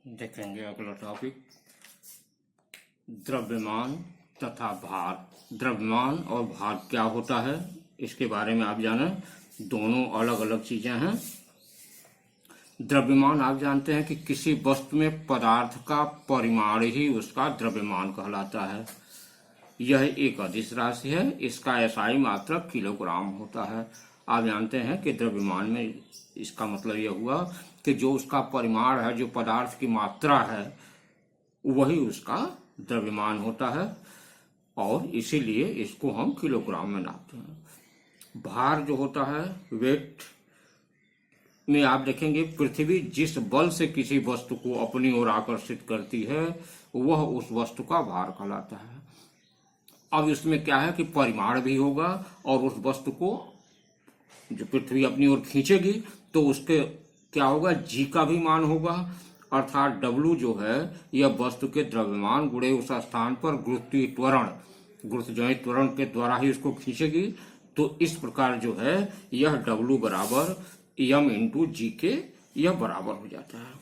देखेंगे अगला टॉपिक द्रव्यमान तथा भार। द्रव्यमान और भार क्या होता है इसके बारे में आप जानें। दोनों अलग अलग चीजें हैं। द्रव्यमान आप जानते हैं कि किसी वस्तु में पदार्थ का परिमाण ही उसका द्रव्यमान कहलाता है। यह एक अदिश राशि है। इसका एसआई मात्रक किलोग्राम होता है। आप जानते हैं कि द्रव्यमान में इसका मतलब यह हुआ कि जो उसका परिमाण है, जो पदार्थ की मात्रा है, वही उसका द्रव्यमान होता है और इसीलिए इसको हम किलोग्राम में नापते हैं। भार जो होता है, वेट में आप देखेंगे पृथ्वी जिस बल से किसी वस्तु को अपनी ओर आकर्षित करती है वह उस वस्तु का भार कहलाता है। अब इसमें क्या है कि परिमाण भी होगा और उस वस्तु को जो पृथ्वी अपनी ओर खींचेगी तो उसके क्या होगा, जी का भी मान होगा, अर्थात डब्लू जो है यह वस्तु के द्रव्यमान गुणे उस स्थान पर गुरुत्वीय त्वरण, गुरुत्वजनित त्वरण के द्वारा ही उसको खींचेगी। तो इस प्रकार जो है यह डब्लू बराबर एम इंटू जी के यह बराबर हो जाता है।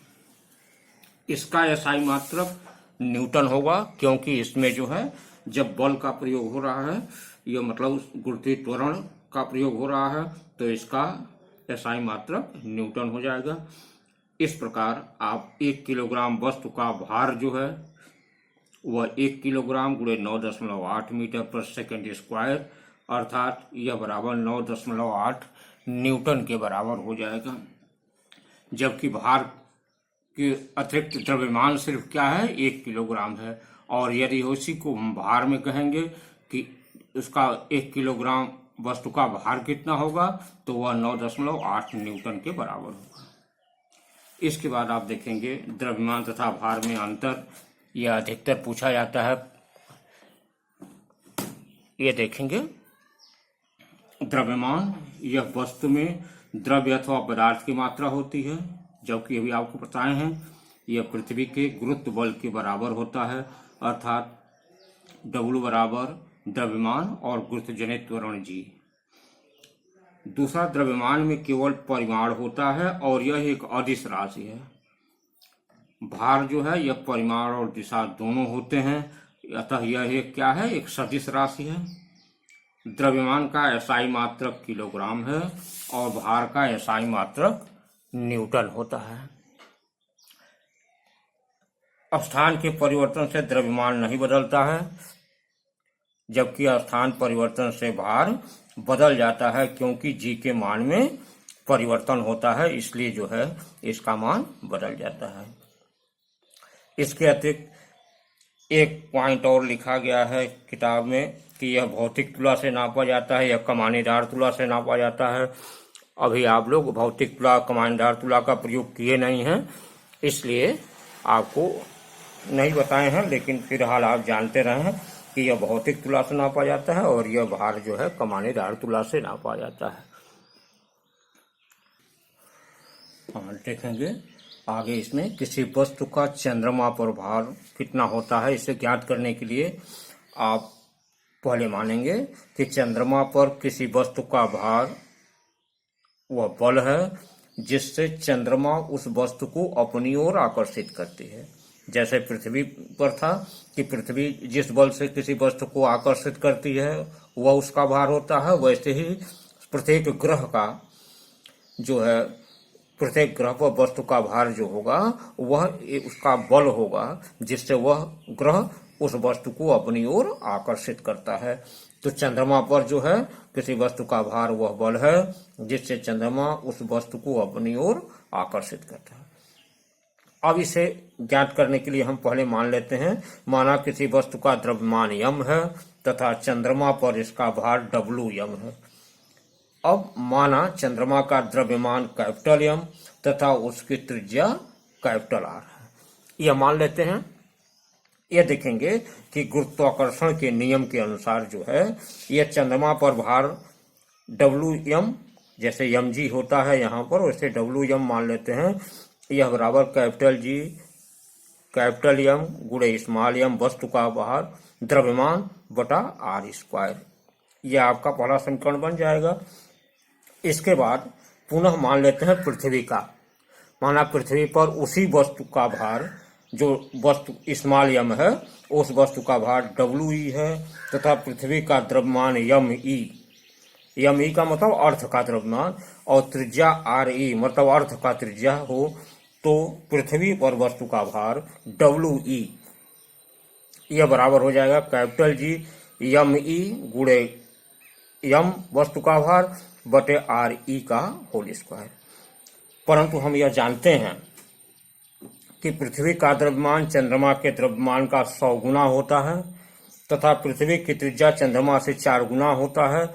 इसका एसआई मात्रक न्यूटन होगा, क्योंकि इसमें जो है जब बल का प्रयोग हो रहा है, यह मतलब गुरुत्वीय त्वरण का प्रयोग हो रहा है, तो इसका एसआई मात्रक न्यूटन हो जाएगा। इस प्रकार आप 1 किलोग्राम वस्तु का भार जो है वह 1 किलोग्राम गुणे 9.8 मीटर पर सेकंड स्क्वायर, अर्थात यह बराबर 9.8 न्यूटन के बराबर हो जाएगा। जबकि भार के अतिरिक्त द्रव्यमान सिर्फ क्या है, 1 किलोग्राम है। और यदि उसी को हम भार में कहेंगे कि उसका 1 किलोग्राम वस्तु का भार कितना होगा, तो वह 9.8 न्यूटन के बराबर होगा। इसके बाद आप देखेंगे द्रव्यमान तथा भार में अंतर, यह अधिकतर पूछा जाता है। ये देखेंगे द्रव्यमान यह वस्तु में द्रव्य अथवा पदार्थ की मात्रा होती है, जबकि अभी आपको बताए हैं यह पृथ्वी के गुरुत्व बल के बराबर होता है, अर्थात डब्ल्यू बराबर द्रव्यमान और गुरुत्वजनित त्वरण जी। दूसरा, द्रव्यमान में केवल परिमाण होता है और यह एक अदिश राशि है। भार जो है यह परिमाण और दिशा दोनों होते हैं, अतः यह एक क्या है, एक सदिश राशि है। द्रव्यमान का एसआई मात्रक किलोग्राम है और भार का एसआई मात्रक न्यूटन होता है। अब स्थान के परिवर्तन से द्रव्यमान नहीं बदलता है, जबकि स्थान परिवर्तन से भार बदल जाता है, क्योंकि जी के मान में परिवर्तन होता है, इसलिए जो है इसका मान बदल जाता है। इसके अतिरिक्त एक पॉइंट और लिखा गया है किताब में कि यह भौतिक तुला से नापा जाता है, यह कमानीदार तुला से नापा जाता है। अभी आप लोग भौतिक तुला, कमानीदार तुला का प्रयोग किए नहीं हैं, इसलिए आपको नहीं बताए हैं, लेकिन फिलहाल आप जानते रहे हैं कि यह भौतिक तुला से नापा जाता है और यह भार जो है कमानीदार तुला से नापा जाता है। देखेंगे आगे इसमें किसी वस्तु का चंद्रमा पर भार कितना होता है, इसे ज्ञात करने के लिए आप पहले मानेंगे कि चंद्रमा पर किसी वस्तु का भार वह बल है जिससे चंद्रमा उस वस्तु को अपनी ओर आकर्षित करती है। जैसे पृथ्वी पर था कि पृथ्वी जिस बल से किसी वस्तु को आकर्षित करती है वह उसका भार होता है, वैसे ही प्रत्येक ग्रह का जो है, प्रत्येक ग्रह पर वस्तु का भार जो होगा वह उसका बल होगा जिससे वह ग्रह उस वस्तु को अपनी ओर आकर्षित करता है। तो चंद्रमा पर जो है किसी वस्तु का भार वह बल है जिससे चंद्रमा उस वस्तु को अपनी ओर आकर्षित करता है। अब इसे ज्ञात करने के लिए हम पहले मान लेते हैं, माना किसी वस्तु का द्रव्यमान यम है तथा चंद्रमा पर इसका भार डब्लू यम है। अब माना चंद्रमा का द्रव्यमान कैपिटल एम तथा उसकी त्रिज्या कैपिटल आर है, यह मान लेते हैं। यह देखेंगे कि गुरुत्वाकर्षण के नियम के अनुसार जो है यह चंद्रमा पर भार डब्लू एम, जैसे एम जी होता है यहाँ पर, वैसे डब्लू एम मान लेते हैं। यह बराबर कैपिटल जी कैपिटल एम गुणे स्मॉल एम वस्तु का भार द्रव्यमान बटा आर स्क्वायर, यह आपका पहला समीकरण बन जाएगा। इसके बाद पुनः मान लेते हैं पृथ्वी का। माना पृथ्वी पर उसी वस्तु का भार, जो वस्तु स्मॉल यम है, उस वस्तु का भार WE है तथा पृथ्वी का द्रव्यमान ME। ME का मतलब अर्थ का द्रव्यमान, और त्रिज्या RE मतलब अर्थ का त्रिज्या हो, तो पृथ्वी पर वस्तु का भार WE यह बराबर हो जाएगा कैपिटल G ME गुणे यम वस्तु का भार बटे RE का होल स्क्वायर। परंतु हम यह जानते हैं कि पृथ्वी का द्रव्यमान चंद्रमा के द्रव्यमान का 100 गुना होता है तथा पृथ्वी की त्रिज्या चंद्रमा से 4 गुना होता है।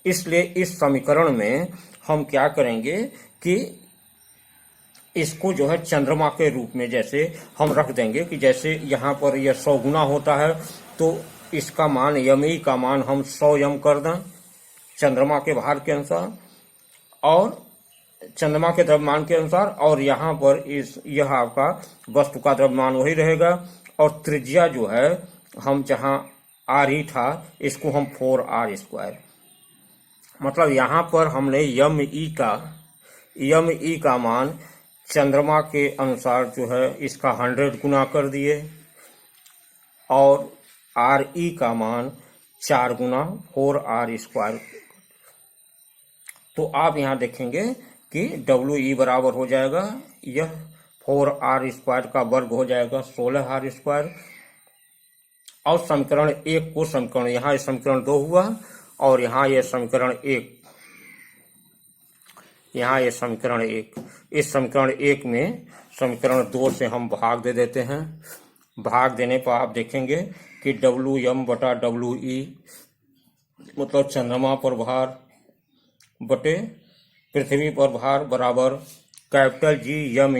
इसलिए इस समीकरण में हम क्या करेंगे कि इसको जो है चंद्रमा के रूप में जैसे हम रख देंगे कि जैसे यहाँ पर यह 100 गुना होता है, तो इसका मान ME का मान हम 100 यम कर दें चंद्रमा के भार के अनुसार और चंद्रमा के द्रव्यमान के अनुसार, और यहाँ पर यह आपका वस्तु का द्रव्यमान वही रहेगा, और त्रिज्या जो है हम जहाँ RE था इसको हम 4R स्क्वायर, मतलब यहाँ पर हमने ME का मान चंद्रमा के अनुसार जो है इसका 100 गुना कर दिए और RE का मान 4 गुना 4R स्क्वायर। तो आप यहाँ देखेंगे कि WE बराबर हो जाएगा, यह 4R स्क्वायर का वर्ग हो जाएगा 16R स्क्वायर। और समीकरण 1 को समीकरण, यहाँ समीकरण 2 हुआ और यहाँ यह समीकरण 1, यहाँ ये समीकरण 1, इस समीकरण 1 में समीकरण 2 से हम भाग दे देते हैं। भाग देने पर आप देखेंगे कि WM बटा WE मतलब चंद्रमा पर भार बटे पृथ्वी पर भार बराबर कैपिटल G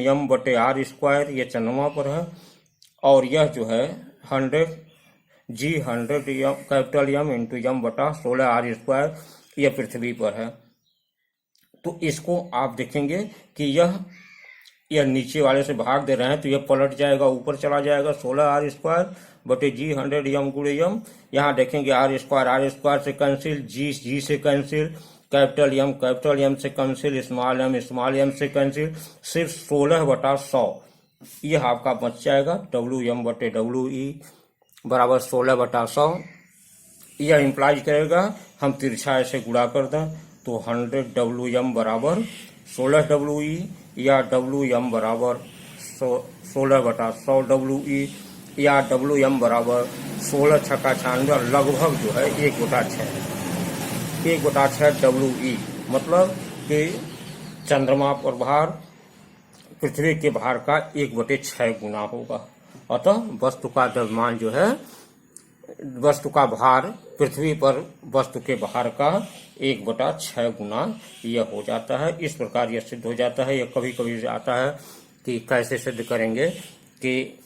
M बटे R स्क्वायर, यह चंद्रमा पर है, और यह जो है 100 कैपिटल M इंटू M बटा 16R स्क्वायर, यह पृथ्वी पर है। तो इसको आप देखेंगे कि यह नीचे वाले से भाग दे रहे हैं तो यह पलट जाएगा, ऊपर चला जाएगा 16R स्क्वायर बटे G 100 M गुणे M। यहाँ देखेंगे R स्क्वायर से कैंसिल, G से कैंसिल, कैपिटल M से कैंसिल, स्मॉल m से कैंसिल, सिर्फ 16 बटा 100 यह आपका बच जाएगा। WM बटे WE बराबर 16 बटा 100। यह इम्प्लाइज करेगा, हम तिरछा ऐसे गुणा कर दें तो 100 WM बराबर 16 WE या WM बराबर 16 बटा 100 WE या WM बराबर 16 छक्का 96, लगभग जो है 1/6 WE, मतलब कि चंद्रमा पर भार पृथ्वी के भार का 1/6 गुना होगा। अतः वस्तु का द्रव्यमान जो है, वस्तु का भार पृथ्वी पर वस्तु के भार का 1/6 गुना यह हो जाता है। इस प्रकार यह सिद्ध हो जाता है। यह कभी कभी आता है कि कैसे सिद्ध करेंगे कि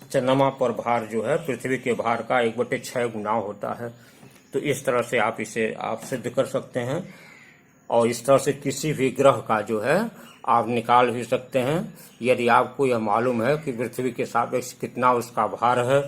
चंद्रमा पर भार जो है पृथ्वी के भार का 1/6 गुना होता है। तो इस तरह से आप इसे सिद्ध कर सकते हैं, और इस तरह से किसी भी ग्रह का जो है आप निकाल भी सकते हैं। यदि आपको यह मालूम है कि पृथ्वी के सापेक्ष कितना उसका भार है